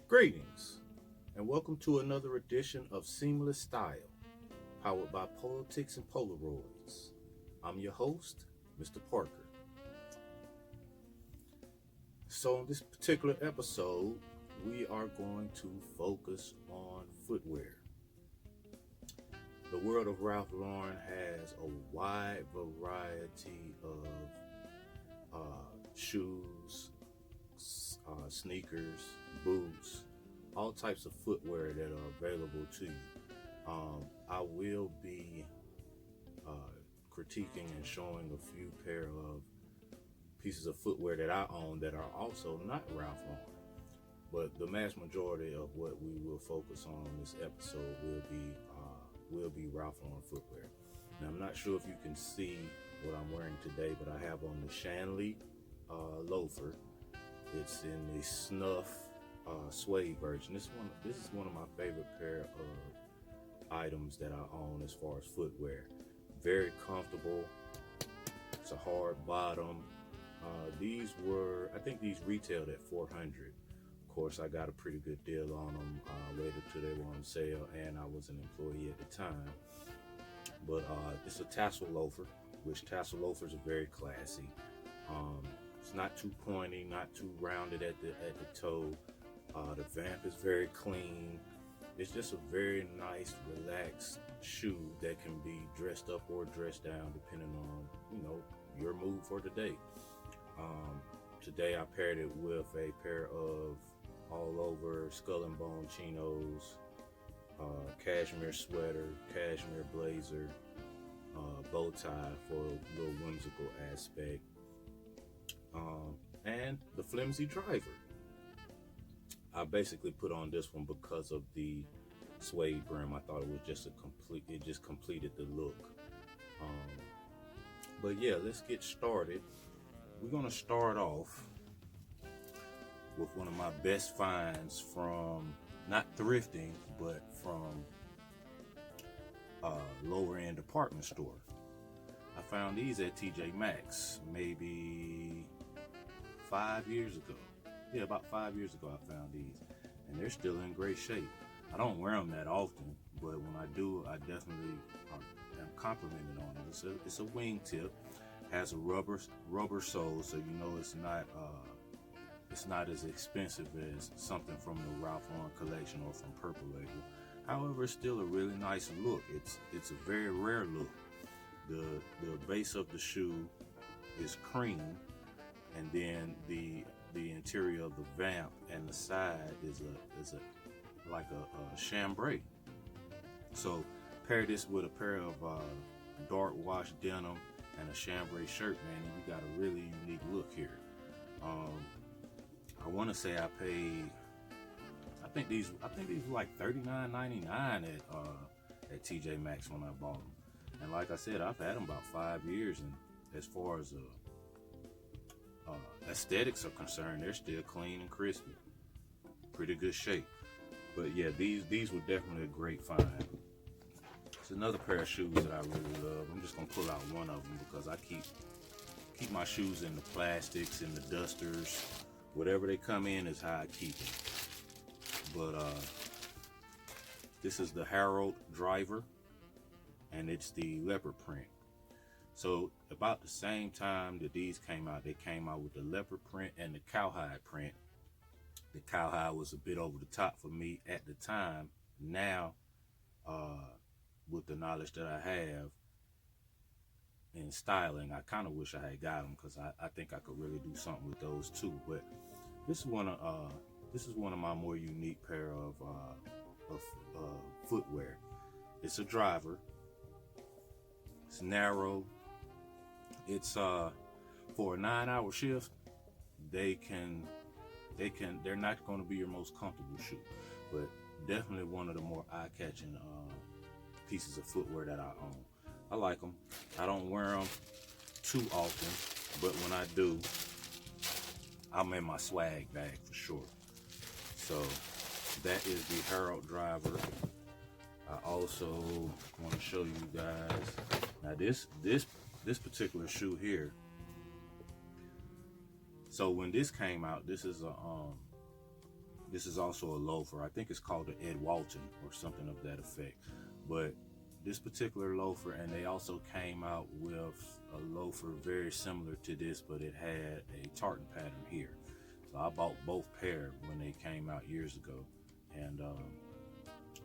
Greetings, and welcome to another edition of Seamless Style, powered by Politics and Polaroids. I'm your host, Mr. Parker. So, in this particular episode, we are going to focus on footwear. The world of Ralph Lauren has a wide variety of shoes, sneakers, boots, all types of footwear that are available to you. I will be critiquing and showing a few pair of pieces of footwear that I own that are also not Ralph Lauren. But the mass majority of what we will focus on in this episode will be Ralph Lauren footwear. Now, I'm not sure if you can see what I'm wearing today, but I have on the Shanley loafer. It's in the snuff suede version. This is one of my favorite pair of items that I own as far as footwear. Very comfortable. It's a hard bottom. I think these retailed at $400. Of course, I got a pretty good deal on them. Waited till they were on sale, and I was an employee at the time. But it's a tassel loafer, which tassel loafers are very classy. It's not too pointy, not too rounded at the toe. The vamp is very clean. It's just a very nice, relaxed shoe that can be dressed up or dressed down depending on, your mood for the day. Today I paired it with a pair of all over skull and bone chinos, cashmere sweater, cashmere blazer, bow tie for a little whimsical aspect, and the flimsy driver. I basically put on this one because of the suede brim. I thought it was just it just completed the look. But yeah, let's get started. We're gonna start off with one of my best finds from, not thrifting, but from lower end department store. I found these at TJ Maxx maybe 5 years ago. Yeah, about 5 years ago I found these, and they're still in great shape. I don't wear them that often, but when I do, I definitely am complimented on it. It's a wingtip, has a rubber sole, so you know it's not as expensive as something from the Ralph Lauren collection or from Purple Label. However, it's still a really nice look. It's a very rare look. The base of the shoe is cream, and then the interior of the vamp and the side is like a chambray. So pair this with a pair of dark wash denim and a chambray shirt, man, and you got a really unique look here. I want to say I paid, I think these were like $39.99 at TJ Maxx when I bought them. And like I said, I've had them about 5 years, and as far as aesthetics are concerned, they're still clean and crispy. Pretty good shape. But yeah, these were definitely a great find. It's another pair of shoes that I really love. I'm just gonna pull out one of them because I keep my shoes in the plastics and the dusters. Whatever they come in is how I keep them. But this is the Harold driver, and it's the leopard print. So about the same time that these came out, they came out with the leopard print and the cowhide print. The cowhide was a bit over the top for me at the time. Now, with the knowledge that I have in styling, I kind of wish I had got them because I think I could really do something with those too. But this is one of my more unique pair of footwear. It's a driver. It's narrow. It's for a 9-hour shift. They're not going to be your most comfortable shoe, but definitely one of the more eye-catching pieces of footwear that I own. I like them. I don't wear them too often, but when I do, I'm in my swag bag for sure. So that is the Harold driver. I also want to show you guys. Now this particular shoe here. So when this came out, this is a This is also a loafer. I think it's called the Ed Walton or something of that effect. But this particular loafer, and they also came out with a loafer very similar to this, but it had a tartan pattern here. So I bought both pair when they came out years ago. And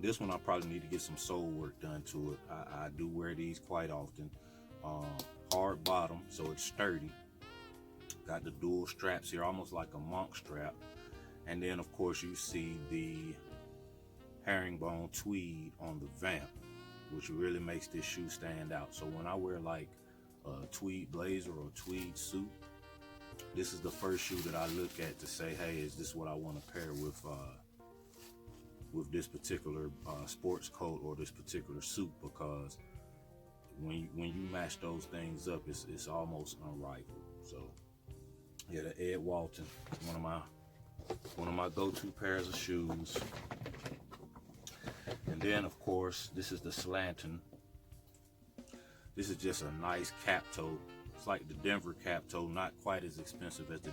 this one I probably need to get some sole work done to it. I do wear these quite often. Hard bottom, so it's sturdy. Got the dual straps here, almost like a monk strap. And then of course you see the herringbone tweed on the vamp, which really makes this shoe stand out. So when I wear like a tweed blazer or a tweed suit, this is the first shoe that I look at to say, hey, is this what I want to pair with this particular sports coat or this particular suit? Because when you match those things up, it's almost unrivaled. So yeah, the Ed Walton, one of my go-to pairs of shoes. And then of course, this is the Slanton. This is just a nice cap toe. It's like the Denver cap toe, not quite as expensive as the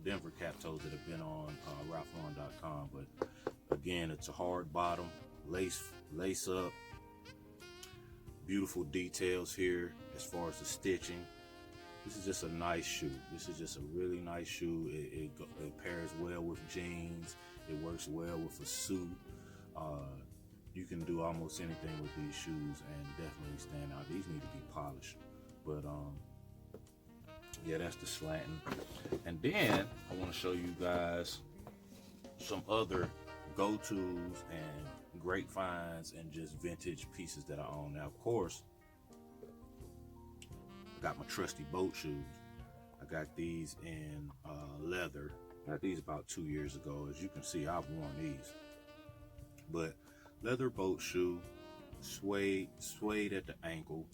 Denver cap toes that have been on RalphLauren.com, but again, it's a hard bottom, lace up, beautiful details here as far as the stitching. This is just a nice shoe. This is just a really nice shoe. It pairs well with jeans. It works well with a suit. You can do almost anything with these shoes and definitely stand out. These need to be polished, but yeah, that's the Slanton. And then I want to show you guys some other go-tos and great finds and just vintage pieces that I own. Now, of course, I got my trusty boat shoes. I got these in leather. I got these about 2 years ago. As you can see, I've worn these. But leather boat shoe, suede at the ankle,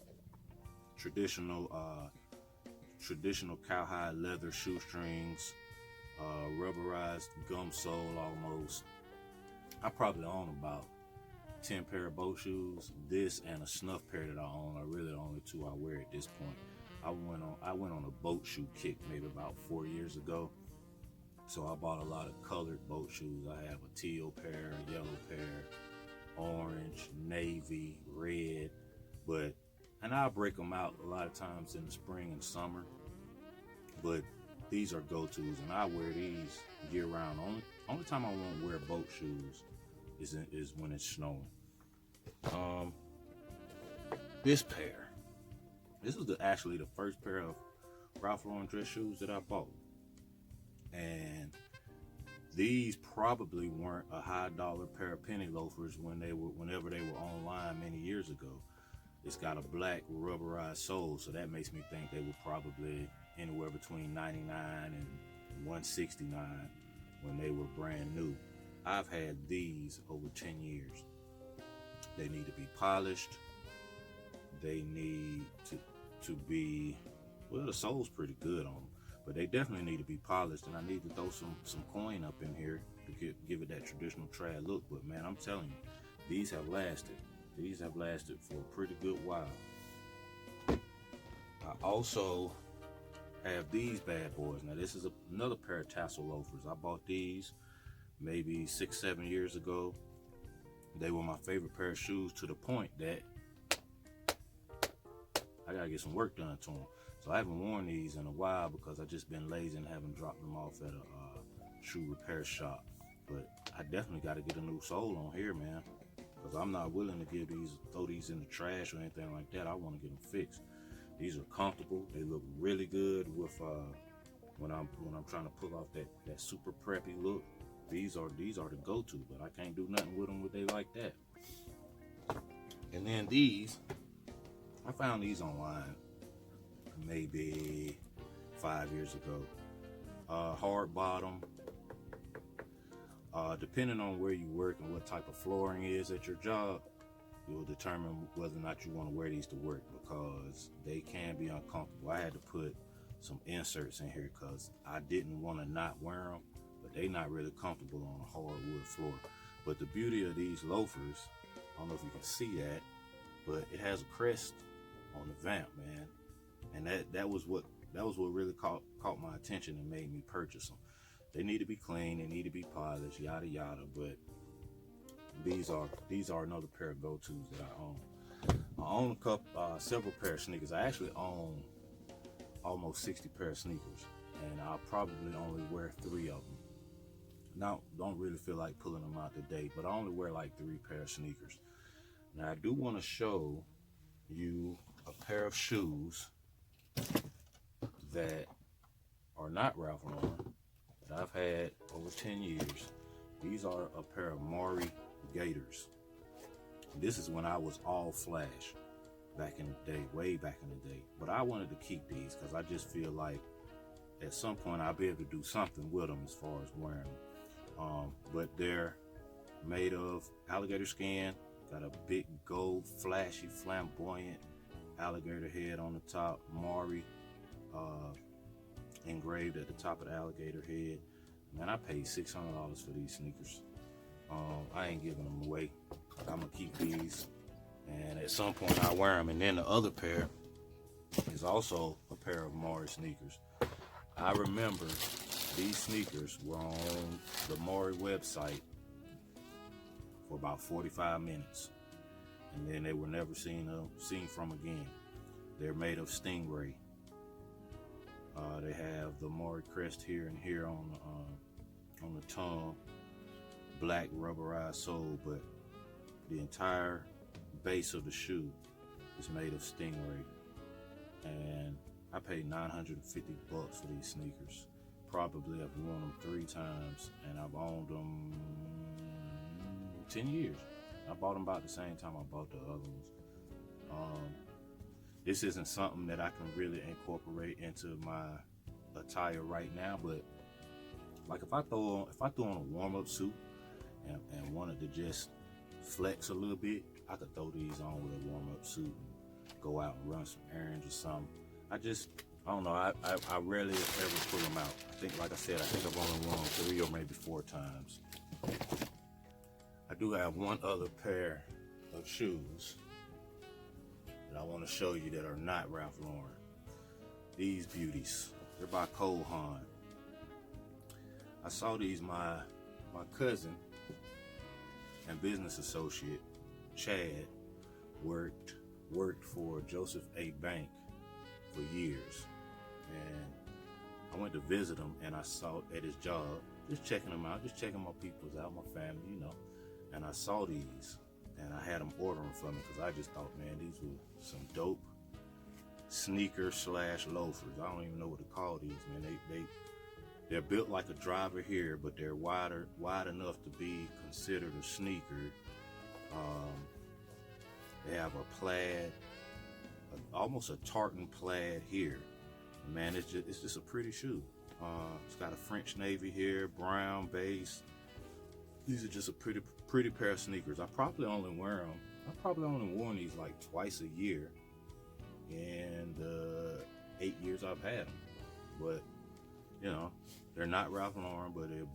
traditional cowhide leather shoestrings, rubberized gum sole almost. I probably own about 10 pair of boat shoes. This and a snuff pair that I own are really the only two I wear at this point. I went on a boat shoe kick maybe about 4 years ago. So I bought a lot of colored boat shoes. I have a teal pair, a yellow pair, orange, navy, red, and I'll break them out a lot of times in the spring and summer. But these are go-tos, and I wear these year round. Only time I won't wear boat shoes is when it's snowing. This pair. This was actually the first pair of Ralph Lauren dress shoes that I bought. And these probably weren't a high dollar pair of penny loafers whenever they were online many years ago. It's got a black rubberized sole, so that makes me think they were probably anywhere between $99 and $169 when they were brand new. I've had these over 10 years. They need to be polished. They need to be, well, the sole's pretty good on them, but they definitely need to be polished, and I need to throw some coin up in here to give it that traditional trad look. But man, I'm telling you, these have lasted. These have lasted for a pretty good while. I also have these bad boys. Now this is another pair of tassel loafers. I bought these maybe 6-7 years ago. They were my favorite pair of shoes, to the point that I gotta get some work done to them. So I haven't worn these in a while because I've just been lazy and haven't dropped them off at a shoe repair shop. But I definitely got to get a new sole on here, man, because I'm not willing to throw these in the trash or anything like that. I want to get them fixed. These are comfortable. They look really good with when I'm trying to pull off that super preppy look. These are the go-to, but I can't do nothing with them with they like that. And then these, I found these online maybe 5 years ago. Hard bottom. Depending on where you work and what type of flooring is at your job, it will determine whether or not you want to wear these to work, because they can be uncomfortable. I had to put some inserts in here because I didn't want to not wear them, but they're not really comfortable on a hardwood floor. But the beauty of these loafers, I don't know if you can see that, but it has a crest on the vamp, man, and that was what really caught my attention and made me purchase them. They need to be clean, they need to be polished, yada yada. But these are another pair of go-tos that I own. I own several pair of sneakers. I actually own almost 60 pair of sneakers, and I'll probably only wear 3 of them. Now, don't really feel like pulling them out today, but I only wear like 3 pair of sneakers. Now, I do want to show you a pair of shoes that are not Ralph Lauren that I've had over 10 years. These are a pair of Maury gaiters. This is when I was all flash back in the day, way back in the day. But I wanted to keep these because I just feel like at some point I'll be able to do something with them as far as wearing them. But they're made of alligator skin, got a big gold, flashy, flamboyant alligator head on the top, Maury engraved at the top of the alligator head. Man, I paid $600 for these sneakers. I ain't giving them away. I'm gonna keep these, and at some point I'll wear them. And then the other pair is also a pair of Maury sneakers. I remember these sneakers were on the Maury website for about 45 minutes, and then they were never seen from again. They're made of stingray. They have the Maury crest here and here on the tongue, black rubberized sole, but the entire base of the shoe is made of stingray. And I paid $950 for these sneakers. Probably I've worn them 3 times, and I've owned them 10 years. I bought them about the same time I bought the other ones. This isn't something that I can really incorporate into my attire right now, but like if I throw on a warm-up suit and wanted to just flex a little bit, I could throw these on with a warm-up suit and go out and run some errands or something. I don't know, I rarely ever pull them out. I think, like I said, I've only worn them 3 or maybe 4 times. I do have one other pair of shoes that I want to show you that are not Ralph Lauren. These beauties, they're by Cole Haan. I saw these, my cousin and business associate, Chad, worked for Joseph A. Bank for years. And I went to visit him, and I saw at his job, just checking him out, just checking my peoples out, my family, you know. And I saw these, and I had them order them for me because I just thought, man, these were some dope sneakers / loafers. I don't even know what to call these, man. They're built like a driver here, but they're wide enough to be considered a sneaker. They have a plaid, almost a tartan plaid here. Man, it's just a pretty shoe. It's got a French navy here, brown base. These are just a pretty pair of sneakers. I probably only worn these like twice a year in the 8 years I've had them. But you know, they're not Ralph Lauren, but they're a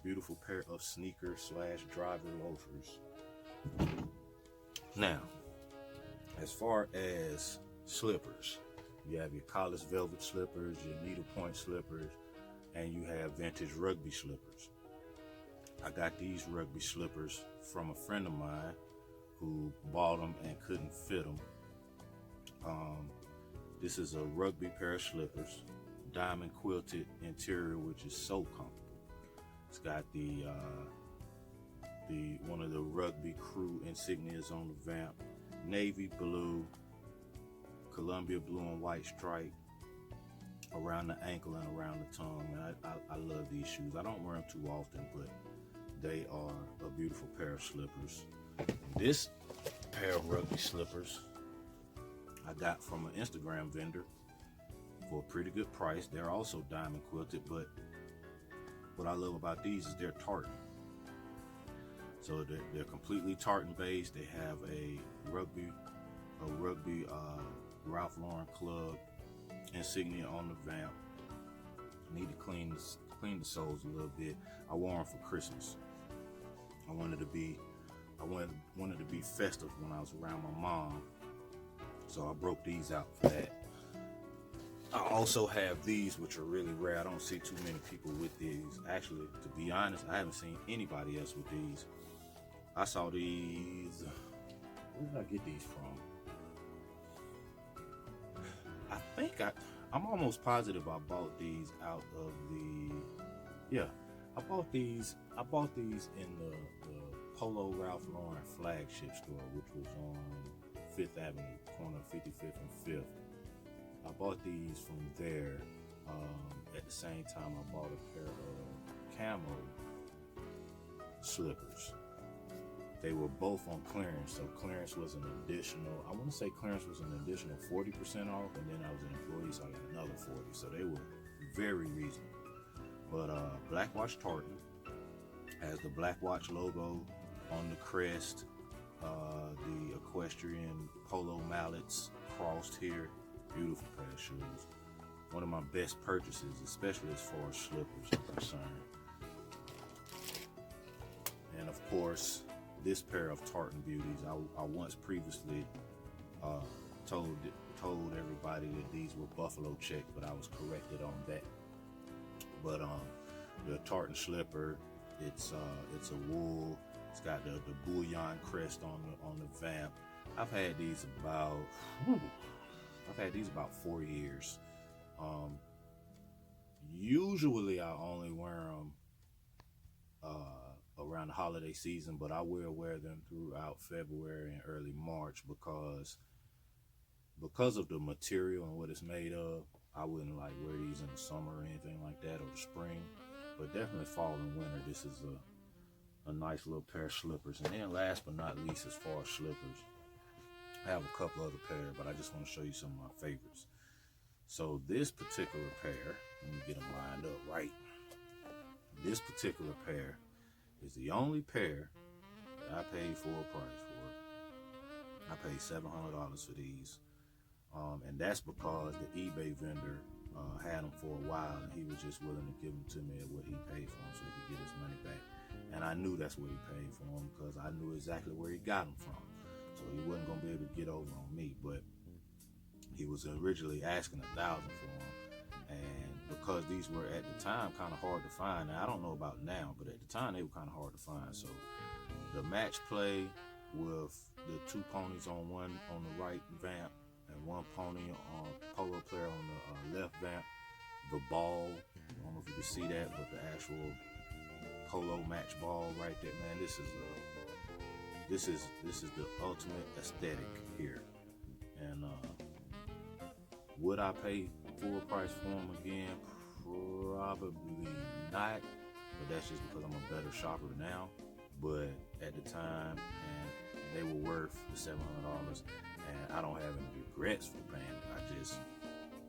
beautiful pair of sneakers / driver loafers. Now, as far as slippers, you have your collar velvet slippers, your needlepoint slippers, and you have vintage Rugby slippers. I got these Rugby slippers from a friend of mine who bought them and couldn't fit them. This is a Rugby pair of slippers, diamond quilted interior, which is so comfortable. It's got the one of the Rugby crew insignias on the vamp, navy blue, Columbia blue and white stripe around the ankle and around the tongue. And I love these shoes. I don't wear them too often, but they are a beautiful pair of slippers. This pair of Rugby slippers I got from an Instagram vendor for a pretty good price. They're also diamond quilted, but what I love about these is they're tartan. So they're completely tartan based. They have a Rugby Ralph Lauren Club insignia on the vamp. I need to clean the soles a little bit. I wore them for Christmas. I wanted to be festive when I was around my mom, so I broke these out for that. I also have these, which are really rare. I don't see too many people with these. Actually, to be honest, I haven't seen anybody else with these. I saw these. Where did I get these from? I'm almost positive I bought these out of the. Yeah, I bought these in the Polo Ralph Lauren flagship store, which was on 5th Avenue, corner of 55th and 5th. I bought these from there. At the same time, I bought a pair of camo slippers. They were both on clearance, so clearance was an additional, I want to say clearance was an additional 40% off, and then I was an employee, so I got another 40, so they were very reasonable. But Black Watch Tartan has the Black Watch logo on the crest, the equestrian polo mallets crossed here. Beautiful pair of shoes. One of my best purchases, especially as far as slippers are concerned. And of course, this pair of Tartan beauties. I once previously told everybody that these were buffalo check, but I was corrected on that. But the Tartan slipper, it's a wool. It's got the bullion crest on the vamp. I've had these about 4 years. Usually I only wear them around the holiday season, but I will wear them throughout February and early March because of the material and what it's made of. I wouldn't like wear these in the summer or anything like that, or the spring, but definitely fall and winter. This is a nice little pair of slippers. And then last but not least, as far as slippers, I have a couple other pairs, but I just want to show you some of my favorites. So this particular pair, let me get them lined up right. This particular pair is the only pair that I paid full price for. I paid $700 for these. And that's because the eBay vendor had them for a while, and he was just willing to give them to me at what he paid for them so he could get his money back. And I knew that's what he paid for them because I knew exactly where he got them from. So he wasn't going to be able to get over on me, but he was originally asking $1,000 for them. And because these were at the time kind of hard to find, now I don't know about now, but at the time they were kind of hard to find. So the match play with the two ponies on the right vamp and one pony on polo player on the left vamp, the ball, I don't know if you can see that, but the actual polo match ball right there, man, this is the ultimate aesthetic here. And would I pay full price for them again? Probably not, but that's just because I'm a better shopper now. But at the time, and they were worth the $700, and I don't have any regrets for paying it. I just,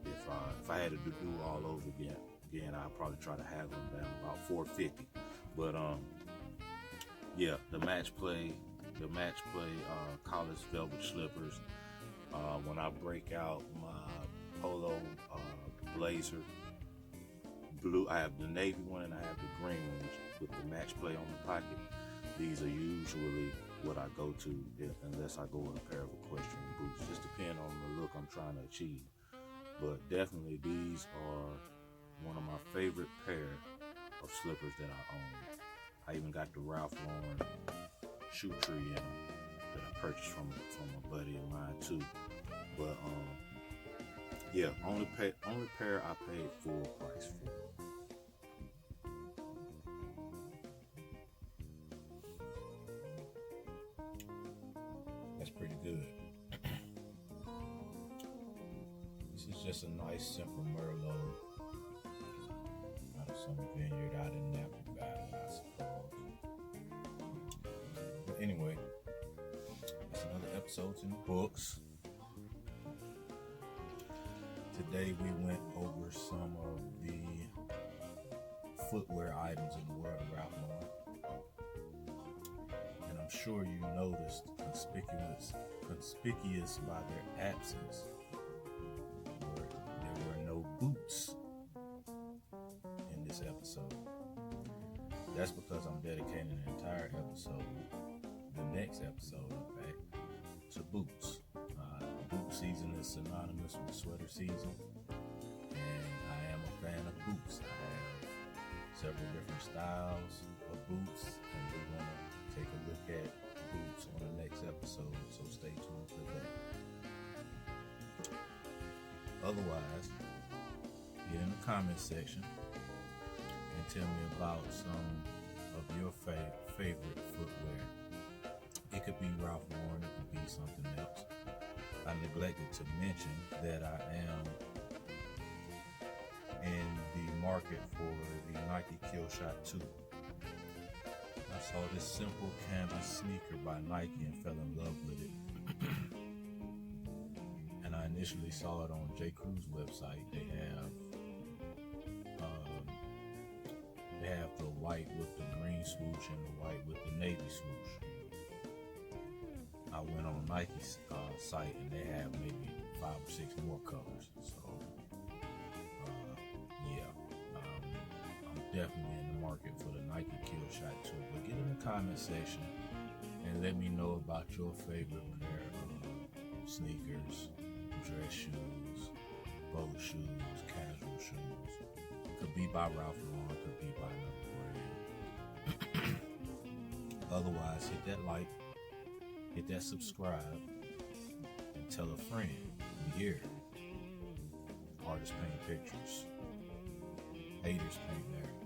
if I had to do all over again, I'd probably try to have them down about $450. But yeah, the match play college velvet slippers. When I break out my polo blazer, blue, I have the navy one and I have the green one with the match play on the pocket. These are usually what I go to unless I go with a pair of equestrian boots. Just depending on the look I'm trying to achieve. But definitely these are one of my favorite pair of slippers that I own. I even got the Ralph Lauren shoe tree in them that I purchased from a buddy of mine too. But yeah, only pair I paid full price for. That's pretty good. This is just a nice simple Merlot out of some vineyard out in Napa Valley, I suppose. But anyway, it's another episode in the books. Today we went over some of the footwear items in the world of Ralph Lauren. And I'm sure you noticed conspicuous by their absence, there were no boots in this episode. That's because I'm dedicating an entire episode, the next episode in fact, to boots. Boot season is synonymous with sweater season, several different styles of boots, and we're going to take a look at boots on the next episode, so stay tuned for that. Otherwise, get in the comment section and tell me about some of your favorite footwear. It could be Ralph Lauren, it could be something else. I neglected to mention that I am in the market for the Nike Killshot 2. I saw this simple canvas sneaker by Nike and fell in love with it. And I initially saw it on J. Crew's website. They have the white with the green swoosh and the white with the navy swoosh. I went on Nike's site and they have maybe 5 or 6 more colors. So, I'm definitely in the market for the Nike Killshot 2. But get in the comment section and let me know about your favorite pair of sneakers, dress shoes, polo shoes, casual shoes. Could be by Ralph Lauren, could be by another brand. Otherwise, hit that like, hit that subscribe, and tell a friend. We here. Artists paint pictures. Haters paint narratives.